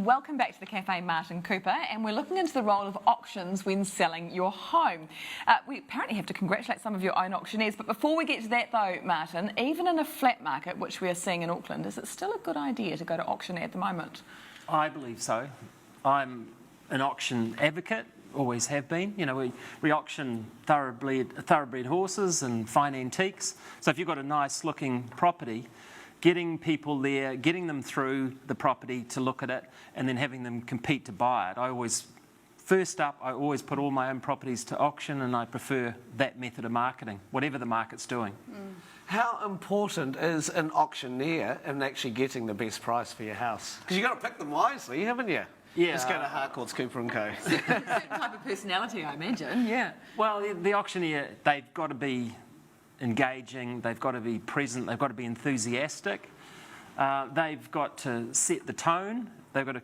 and welcome back to the Cafe Martin Cooper, and we're looking into the role of auctions when selling your home. We apparently have to congratulate some of your own auctioneers, but before we get to that though, Martin, even in a flat market, which we are seeing in Auckland, is it still a good idea to go to auction at the moment? I believe so. I'm an auction advocate, always have been. You know, we auction thoroughbred horses and fine antiques. So if you've got a nice looking property, getting people there, getting them through the property to look at it, and then having them compete to buy it. I always put all my own properties to auction, and I prefer that method of marketing, whatever the market's doing. How important is an auctioneer in actually getting the best price for your house? Because you've got to pick them wisely, haven't you? Yeah. Just go to Harcourt's, Cooper & Co. A certain type of personality, I imagine, yeah. Well, the auctioneer, they've got to be engaging, they've got to be present, they've got to be enthusiastic, they've got to set the tone, they've got to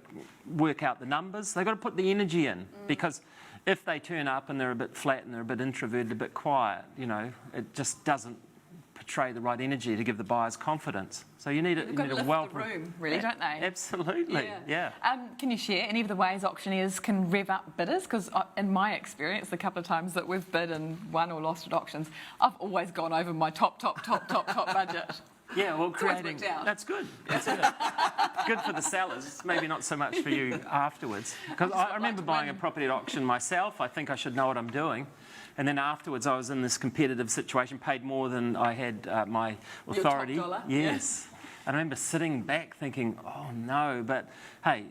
work out the numbers, they've got to put the energy in, because if they turn up and they're a bit flat and they're a bit introverted, a bit quiet, you know, it just doesn't portray the right energy to give the buyers confidence. So you need a lift the room, really, don't they? Absolutely, yeah. Can you share any of the ways auctioneers can rev up bidders? Because in my experience, the couple of times that we've bid and won or lost at auctions, I've always gone over my top budget. Yeah, well, creating... That's good. That's good. Good for the sellers, maybe not so much for you afterwards. Because I remember buying a property at auction myself. I think I should know what I'm doing. And then afterwards, I was in this competitive situation, paid more than I had my authority. Your top dollar? Yes. Yeah. And I remember sitting back thinking, oh no, but hey,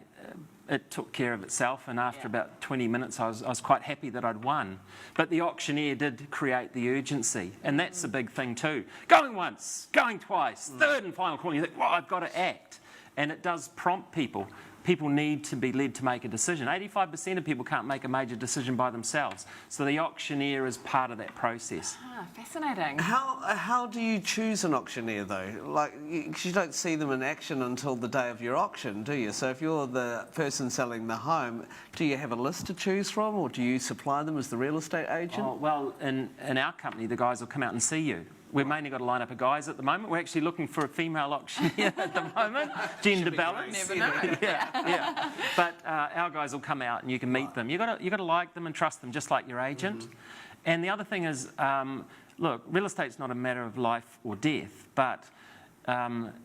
it took care of itself. And after about 20 minutes, I was quite happy that I'd won. But the auctioneer did create the urgency. And that's a big thing too. Going once, going twice, third and final call, you think, well, I've got to act. And it does prompt people. People need to be led to make a decision. 85% of people can't make a major decision by themselves. So the auctioneer is part of that process. Ah, fascinating. How do you choose an auctioneer, though? Like, you don't see them in action until the day of your auction, do you? So if you're the person selling the home, do you have a list to choose from, or do you supply them as the real estate agent? Oh, well, in our company, the guys will come out and see you. We've mainly got a lineup of guys at the moment. We're actually looking for a female auctioneer at the moment. Gender balance. Never know. Yeah. But our guys will come out and you can meet them. You've got to like them and trust them, just like your agent. And the other thing is, look, real estate's not a matter of life or death, but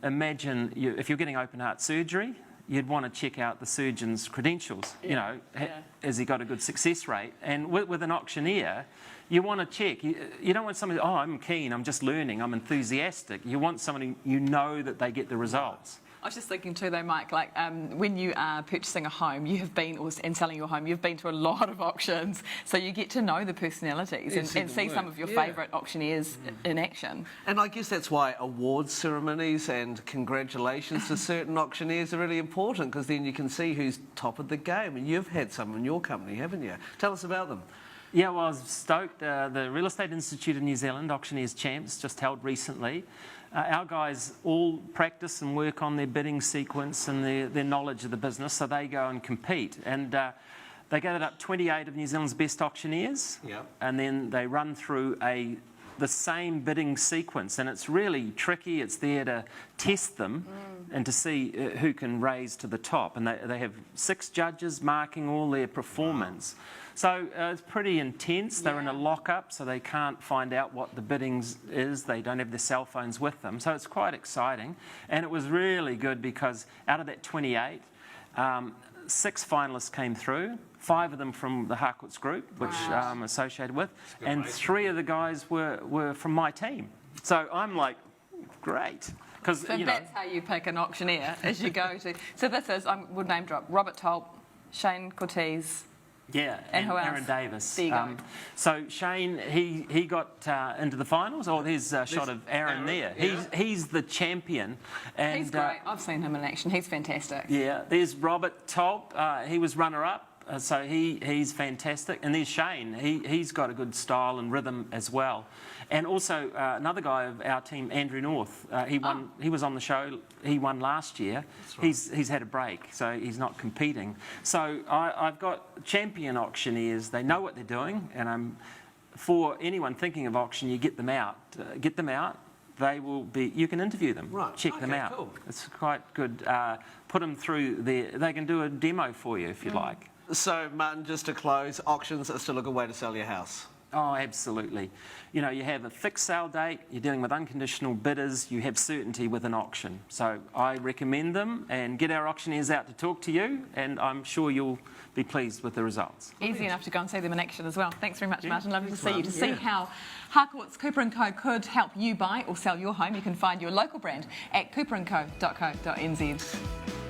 imagine if you're getting open heart surgery, you'd want to check out the surgeon's credentials. You know, has he got a good success rate? And with an auctioneer, you want to check. You don't want somebody, oh, I'm keen, I'm just learning, I'm enthusiastic. You want somebody you know that they get the results. I was just thinking too, though, Mike, like when you are purchasing a home, you have been, and selling your home, you've been to a lot of auctions, so you get to know the personalities and see some of your favourite auctioneers in action. And I guess that's why awards ceremonies and congratulations to certain auctioneers are really important, because then you can see who's top of the game. And you've had some in your company, haven't you? Tell us about them. Yeah, well, I was stoked. The Real Estate Institute of New Zealand, Auctioneers Champs, just held recently. Our guys all practice and work on their bidding sequence and their knowledge of the business, so they go and compete. And they gathered up 28 of New Zealand's best auctioneers, and then they run through the same bidding sequence. And it's really tricky. It's there to test them and to see who can raise to the top. And they have 6 judges marking all their performance. Wow. So it's pretty intense. They're in a lock-up, so they can't find out what the bidding is. They don't have their cell phones with them. So it's quite exciting. And it was really good because out of that 28, 6 finalists came through, 5 of them from the Harcourts group, which I'm associated with, and 3 of the guys were from my team. So I'm like, great. So that's how you pick an auctioneer as you go to. So this is, we'll name drop, Robert Tolp, Shane Cortez. Yeah, and Aaron Davis. There you go. So Shane, he got into the finals. Oh, there's a shot of Aaron there. Yeah. He's the champion. And, he's great. I've seen him in action. He's fantastic. Yeah, there's Robert Tolp. He was runner-up. So he's fantastic. And there's Shane. He's got a good style and rhythm as well. And also another guy of our team, Andrew North. He won. He was on the show. He won last year. Right. He's had a break, so he's not competing. So I've got champion auctioneers. They know what they're doing, and for anyone thinking of auction, you get them out. you can interview them, Right. check them Okay, out. cool. It's quite good. Put them through they can do a demo for you if you like. So, Martin, just to close, auctions are still a good way to sell your house. Oh, absolutely. You know, you have a fixed sale date, you're dealing with unconditional bidders, you have certainty with an auction. So I recommend them, and get our auctioneers out to talk to you, and I'm sure you'll be pleased with the results. Easy enough to go and see them in action as well. Thanks very much, Yeah, Martin. Lovely to thanks, see you. To Martin. see Yeah. how Harcourt's Cooper & Co could help you buy or sell your home, you can find your local brand at cooperandco.co.nz.